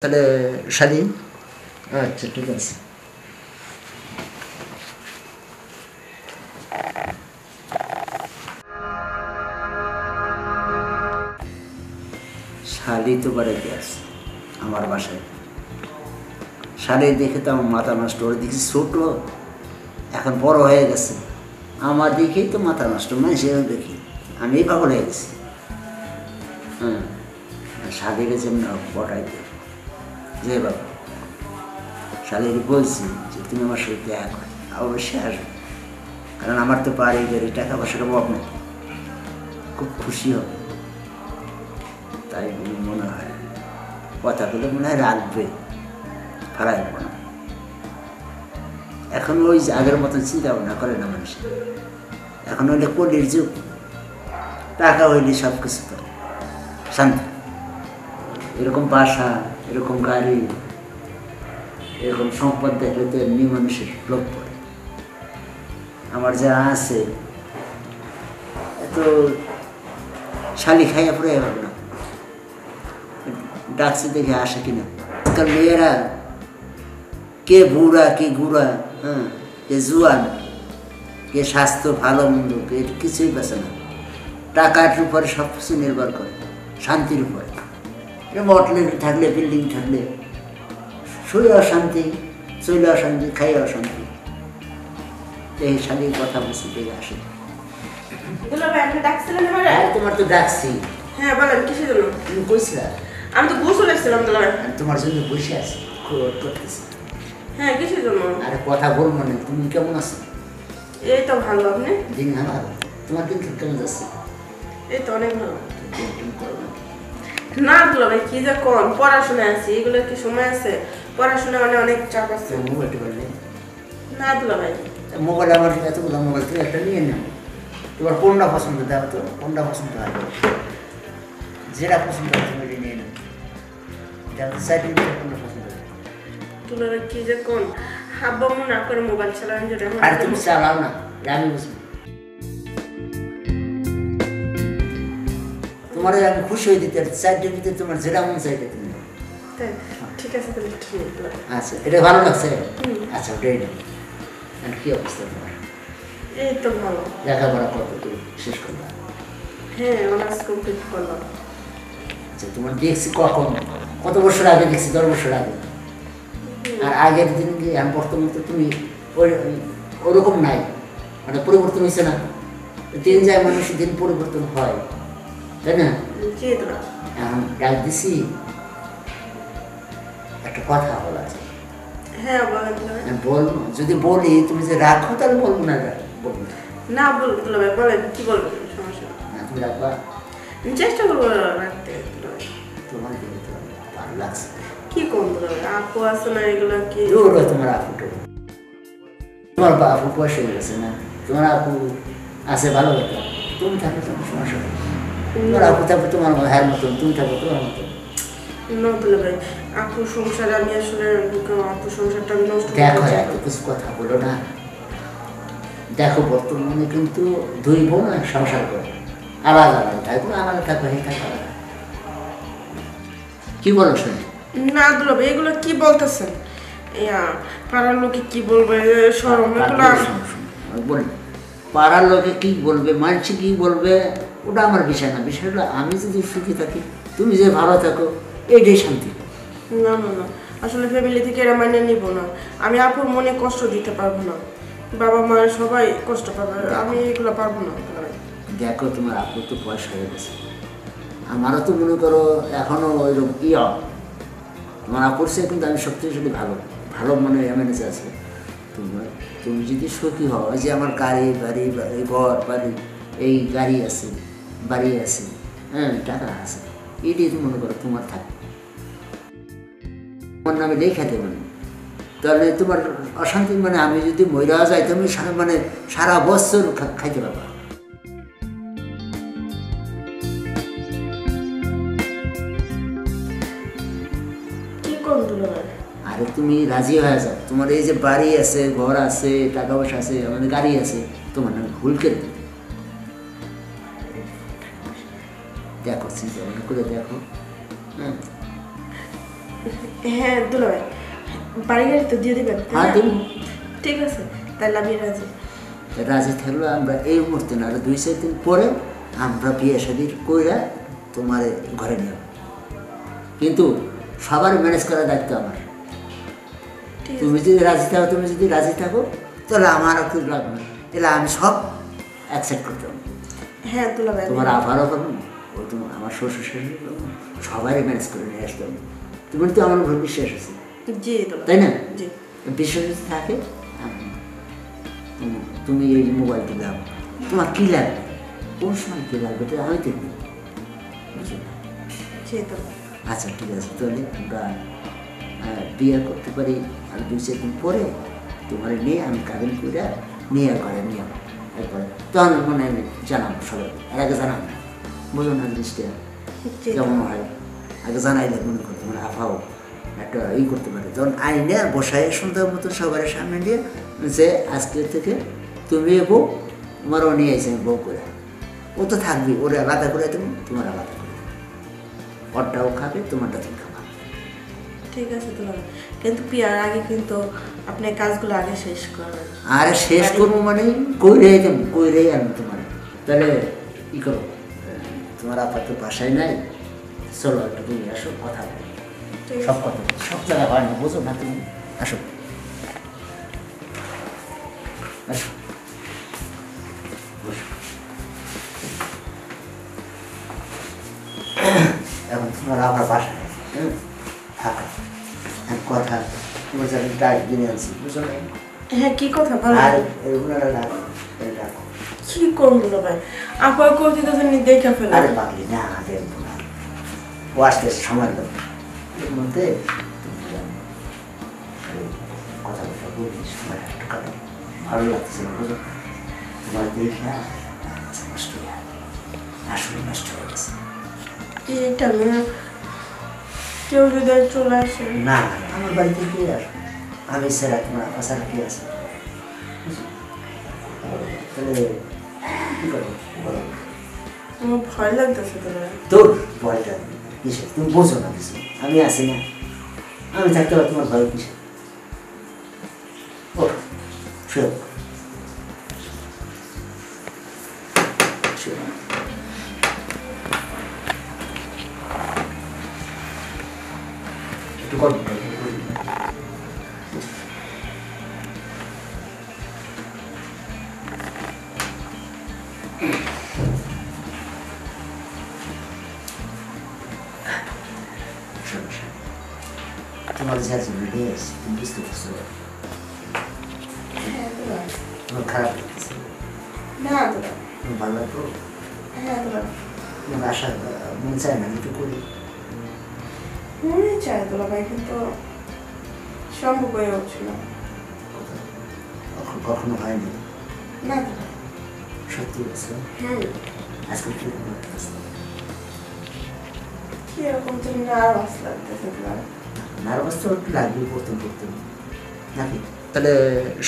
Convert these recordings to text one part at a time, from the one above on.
তাহলে স্বাধীন। আচ্ছা ঠিক আছে। শালি তো বাড়িতে আছে আমার বাসায়। শালি দেখে তো আমার মাথা নষ্ট। ওর দেখি ছোট, এখন বড় হয়ে গেছে। আমার দেখেই তো মাথা নষ্ট, মানে সেও দেখি আমি পাগল হয়ে গেছি। হ্যাঁ, শালিকে যেমন পটাইতে যে বাবা, শালিকে বলছি যে তুমি আমার সাথে দেখা করো, অবশ্যই আসবে, কারণ আমার তো বাড়ি গাড়ি টাকা পয়সার অভাব নেই, খুব খুশি হবে। তাই মনে হয় কথাগুলো মনে হয় রাখবে, হারাইব না। এখন ওই আগের মতন চিন্তা ভাবনা করে না মানুষ। এখন হইলে কলির যুগ, টাকা হইলে সব কিছু করে শান্তি। এরকম বাসা, এরকম গাড়ি, এরকম সম্পদ দেখলে তো এমনি মানুষের লোভ পড়ে। আমার যা আছে এত শালি খাইয়া পড়ে হবে না। ডাকছে দেখে আসে কিনা। আজকাল মেয়েরা কে বুড়া কে গুড়া, হ্যাঁ, কে জুয়ান, কে স্বাস্থ্য ভালো মন্দ, কে কিছুই বাঁচে না। টাকার উপরে সব কিছু নির্ভর করে, শান্তির উপরে। মটলে থাকলে, বিল্ডিং থাকলে শুয়ে অশান্তি, চলে অশান্তি, খাই অশান্তি। এই শালির কথা বলছি দেখে আসে। তোমার তো ডাকছি। হ্যাঁ বলেন, কিসের জন্য? তুমি কইছিলা? আমি তো গোসল এসেছিলাম। তোমার জন্য বসে আছি, করতেছি। হ্যাঁ, কিসের জন্য? আরে কথা বলবো না। তুমি কেমন আছো? এই তো ভালো। আপনি? দিন আমার, তোমার দিন কেমন যাচ্ছে? এই তো অনেক ভালো। না দুলা ভাই, কি যে কোন, পড়াশোনায় আছি, এগুলো কি সময় আছে? পড়াশোনা মানে অনেক চাপ আছে। মোবাইল টোবাইল নেই? না দুলা ভাই, মোবাইল আমার এতগুলো মোবাইল, তুমি একটা নিয়ে নাও। তোমার কোনটা পছন্দ দাও তো, কোনটা পছন্দ হয়, যেটা পছন্দ হয় তুমি নিয়ে নাও। সাইডে কোনটা পছন্দ হয়? দুলা ভাই কি যে কোন, হাব্বা মনে না করে মোবাইল চালান যেটা। আর তুমি চালাও না, আমি বুঝবো। তোমার আমি খুশি হয়ে দিতে সাইডের ভিতরে তোমার যেটা মন চাইতে তুমি। ঠিক আছে তাহলে। আচ্ছা, এটা ভালো লাগছে? আচ্ছা, ওটাই নাও। আর কি অবস্থা তোমার? এই তো ভালো। লেখাপড়া কত তুমি শেষ করলাম? হ্যাঁ, অনার্স কমপ্লিট করলাম। আচ্ছা, তোমার দেখছি কখন, কত বছর আগে দেখছি? 10 বছর আগে। আর আগের দিন কি এখন বর্তমান তো তুমি ওরকম নাই, মানে পরিবর্তন হয়েছে না? দিন যায় মানুষ, দিন পরিবর্তন হয়, তাই না? এখন ডাক দিছি, একটা কথা বলা আছে। হ্যাঁ বলেন। বলবো? যদি বলি তুমি যে রাখো তাহলে বলবো না, বলবো না বলবো দুলা ভাই, বলেন কি বলবেন, সমস্যা না। তুমি রাখবা? চেষ্টা করবো রাখতে। তোমার কিন্তু ভালো লাগছে। কি কোন দুলা ভাই, আপু আছে না, এগুলো কি? তোমার আপুটো, তোমার আপু বয়স হয়ে গেছে না? তোমার আপু আছে ভালো কথা, তুমি থাকো তোমার সমস্যা নেই। তোমার আপু থাকবে তোমার হ্যার মতন, তুমি থাকো তোমার মতন। না দুলা ভাই, আপু সংসারে আমি আসলে আপু সংসারটা আমি নষ্ট দেখো, এত কিছু কথা বলো না। দেখো, বর্তমানে কিন্তু 2 বোন এক সংসার করে, আলাদা আলাদা থাকবে, আলাদা থাকবে, আলাদা। কি বলো শুনে? না দুলা ভাই, এগুলো কি বলতেছেন? পাড়ার লোকে কি বলবে, শরম বলি। পাড়ার লোকে কি বলবে, মানুষ কি বলবে, ওটা আমার বিষয় না। বিষয় হলো আমি যদি সুখী থাকি, তুমি যে ভালো থাকো, এইটাই শান্তি। না না না, আসলে ফ্যামিলি থেকে এরা মানে নিব না। আমি আপুর মনে কষ্ট দিতে পারবো না, বাবা মা সবাই কষ্ট পাবে, আমি এগুলো পারবো না। দেখো, তোমার আপুর তো বয়স হয়ে গেছে, আমারও তো মনে করো এখনো ওইরকম তোমার আপুর সে কিন্তু আমি শক্তিশালী, ভালো ভালো মনে এমএনএস আছে। তুমি যদি সুখী হও, যে আমার গাড়ি বাড়ি, ঘর বাড়ি, এই গাড়ি আছে, বাড়ি আছে, হ্যাঁ, টাকা আছে, এটাই তো মনে করো তোমার থাকে, তোমার নামে লেখা দেবেন, তাহলে তোমার অশান্তি, মানে আমি যদি মহিলা যাই তুমি মানে সারা বছর খাইতে পারবা। আরে তুমি রাজি হয়ে যাও, তোমার এই যে বাড়ি আছে, ঘর আছে, টাকা পয়সা আছে, আমাদের গাড়ি আছে, তোমার নামে ভুল করে দেবে। দেখো, চিন্তা ভাবনা করে দেখো। হ্যাঁ, হ্যাঁ দুলাভাই, বাড়ি গাড়ি তো দিয়ে দেবেন, তাই হ্যাঁ না? দেবো। ঠিক আছে, তাহলে আমি রাজি। রাজি থাকলে আমরা এই মুহূর্তে না, আরো 2-4 দিন পরে আমরা বিয়ে শাদী কইরা তোমার ঘরে নিয়ে, কিন্তু সবার ম্যানেজ করার দায়িত্ব আমার। ঠিক আছে। তুমি যদি রাজি থাকো, তুমি যদি রাজি থাকো তাহলে আমার আর কিছু লাগবে না, তাহলে আমি সব অ্যাকসেপ্ট করতাম। হ্যাঁ দুলাভাই, তোমার আবারও করবো, ও তোমার আমার শ্বশুর শাশুড়ি করবো, সবাই ম্যানেজ করে নিয়ে আসতাম। তুমি তো আমার উপর বিশ্বাস আছে, জি দুলাভাই, তাই না? জি। বিশ্বাস যদি থাকে তুমি এই মোবাইলটি দাও, তোমার কী লাগবে, কোন সময় কী লাগবে এটা আমি দেখবো, বুঝলো? জি দুলাভাই। আচ্ছা ঠিক আছে, তাহলে আমরা বিয়ে করতে পারি আর 2-4 দিন পরে তোমার নিয়ে আমি কাবিন করে নিয়ে ঘরে নিয়ে একবারে তখন মনে আমি জানাবো সবাই, আর আগে জানাবো না, বুঝো না জিনিসটা জি কেমন হয়, আগে জানাইলে মনে করতে মানে আফাও একটা করতে পারে, তখন আইনে বসায় সুন্দর মতো সবার সামনে দিয়ে যে আজকের থেকে তুমি বউ, তোমারও নিয়ে আইসে বউ করে, ও তো থাকবি, ওরে আলাদা করে তুমি, তোমার আলাদা করে, ওরটাও খাবে, তোমারটা তুমি খাবা। ঠিক আছে দুলাভাই, কিন্তু বিয়ার আগে কিন্তু আপনি কাজগুলো আগে শেষ করবেন। আরে শেষ করবো মানে কই রেখে দেবো, কই রেখে আনবো তোমার, তাহলে ই করো, তোমার আপাতত বাসায় নাই, চলো একটু তুমি আসো, কথা বলো, ঠিক সব আছে। কথা সব জায়গায় হয় না, বুঝো না তুমি, আসো আসো বসো। এখন তোমার আবার বাসায় থাকা কথা, তোমার যাকে ডাক দিনে আনছি, বুঝো না? হ্যাঁ কি কথা বলো? আর ওনারা ডাকো, ডাকো। কি করুন দুলাভাই, আপার করতে তো দেখা ফেলে। আরে পাগলি না, দেখবো না, ও আসতে সময় লাগবে, এর মধ্যে তুমি জানো, কথা কথা বলি, সময় একটু কাটো, ভালো লাগতেছে না, বুঝো? তোমার দেখে নষ্ট হয়ে আসলে নষ্ট হয়ে গেছে। এইটা না, কেউ যদি চলে আসে। না আমার বাড়িতে কে আসবে, আমি সেরা তোমার আপা ছাড়া কে আছে, বুঝো? তাহলে কি করবো বলো? আমার ভয় লাগতেছে দুলাভাই। তোর ভয়টা কিসে, তুমি বোঝো না কিছু, আমি আছি না, আমি থাকতে পারি, তোমার ভয় কিসে? ও শুয়ে শুয়ে একটু গল্প করি। তোমার যা জীবনে আছে তুমি বুঝতে পারছো, হ্যাঁ দুলাভাই। তোমার খারাপ লাগতেছে, না দুলাভাই। তোমার ভালো লাগতো, হ্যাঁ দুলাভাই। তোমার আশা মন চায় না একটু করি, মনে চায় দুলাভাই, কিন্তু সম্ভব হয়ে উঠছে না। কখনো হয়নি, না দুলাভাই। সত্যি বলছো? হুম, আজকে কি লাগতেছে, কি এরকম তুমি নার্ভাস লাগতেছে দুলাভাই? নার্ভাস তো একটু লাগবে প্রথম প্রথম নাকি? তাহলে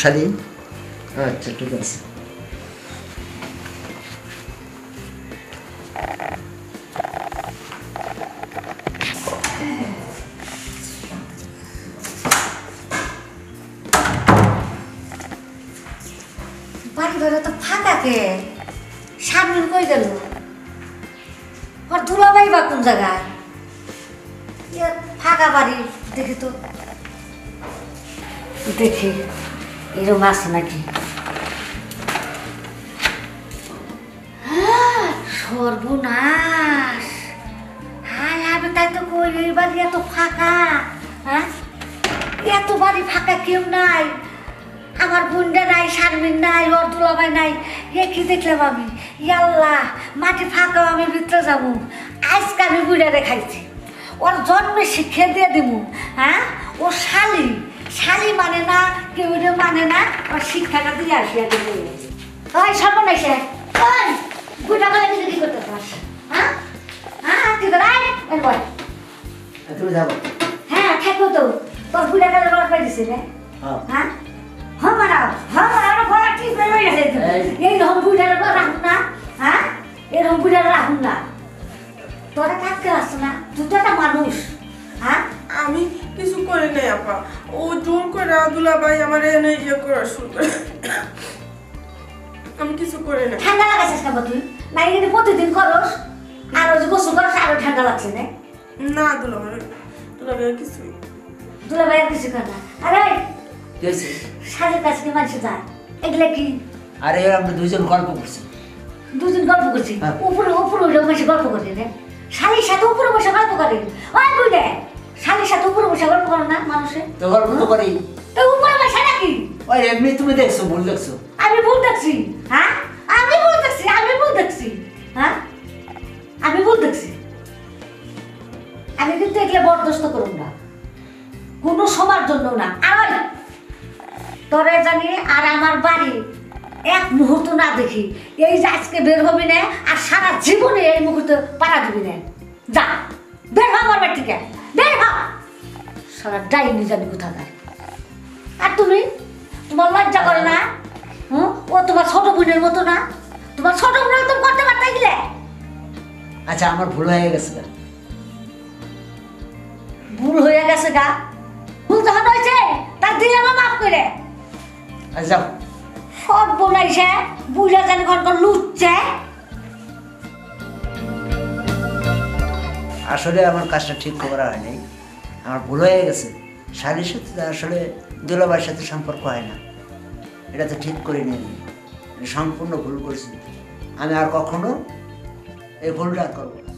শালি, আচ্ছা ঠিক আছে। বাড়ি ঘরে তো ফাঁকা কে, সামনে কই গেল, আর দুলাভাই বা কোন জায়গায়, ফাঁকা বাড়ি দেখি তো, দেখি এরকম আছে নাকি। সর্বনাশ, হায় আমি তাই তো কই এই বাড়ি এত ফাঁকা, হ্যাঁ এত বাড়ি ফাঁকা কেউ নাই, আমার বোনটা নাই, শারমিন নাই, ওর দুলাভাই নাই, এ কি দেখলাম আমি, ইয়াল্লাহ মাটি ফাঁকাও আমি ভিতরে যাবো, আজকে আমি বুড়া রেখাইছি, ওর জন্মে শিক্ষা দিয়ে দিব, হ্যাঁ ও শালি, শালি মানে না কেউ মানে না, ওর শিক্ষাটা দিয়ে আসি আগে বলে। ওই সর্বনাশে, ওই বুড়া বলে কিছু কি করতে পারছ, হ্যাঁ হ্যাঁ তুই তো রাই বল, তুমি যাবো? হ্যাঁ থাকবো তো, তোর বুড়া কালে রড পাই দিছে রে, হ্যাঁ এইরকম বুড়ার রাখুন না, হ্যাঁ এরকম বুড়ার রাখুন না, তোরা থাকতে আসছো না, তুই তো একটা মানুষ, হ্যাঁ আমি কিছু করি নাই আপা, ও জোর করে দুলাভাই আমার এনে ইয়ে করা শুরু করে। আমি কিছু করি না। ঠান্ডা লাগাছিস কেন তুই? না এখানে প্রতিদিন করস, আর ওই যে গোসল করস আরো ঠান্ডা লাগছে না? না দুলাভাই কিছুই। দুলাভাই আর কিছু কর না। আরে কি হয়েছে? সাজের কাছে কি মানুষ যায়? এগুলা কি? আরে আমরা দুইজন গল্প করছি। দুদিন গল্প করছি, হ্যাঁ। উপরে উপরে ওইটা বসে গল্প করছে রে। শালির সাথে উপরে বসে গল্প করে। ওই বুঝলে, শালির সাথে উপরে বসে গল্প করে না মানুষে? তো গল্প তো করি। তো উপরে বসে নাকি? ওই এমনি তুমি দেখছো, ভুল দেখছো। আমি ভুল দেখছি, হ্যাঁ? আমি ভুল দেখছি, হ্যাঁ? আমি ভুল দেখছি। আমি কিন্তু এগুলো বরদাস্ত করব না, কোনো সময়ের জন্য না। আর তোরে জানি আর আমার বাড়ি এক মুহূর্ত না দেখি, এই যে আজকে বের হবি না আর সারা জীবনে এই মুহূর্তে পাড়া দিবি না। যা বের হ আমার বাড়ি থেকে, বের হ। সারা ডাইনি জানি কোথাকার। আর তুমি, তোমার লজ্জা করে না? ও তোমার ছোট বোনের মতো না? তোমার ছোট বোনের তো করতে পারতে গেলে। আচ্ছা আমার ভুল হয়ে গেছে গা। ভুল হয়ে গেছে গা? ভুল যখন হয়েছে তার দিলে আমার মাফ করে। আচ্ছা যাও। সব বলাইছে বুঝা জানি ঘর লুচ্ছে। আসলে আমার কাজটা ঠিক করা হয় নাই, আমার ভুল হয়ে গেছে। শালীর সাথে তো আসলে দুলাভাইয়ের সাথে সম্পর্ক হয় না, এটা তো ঠিক করে নিয়ে সম্পূর্ণ ভুল করছি। আমি আর কখনো এই ভুলটা আর করবো না।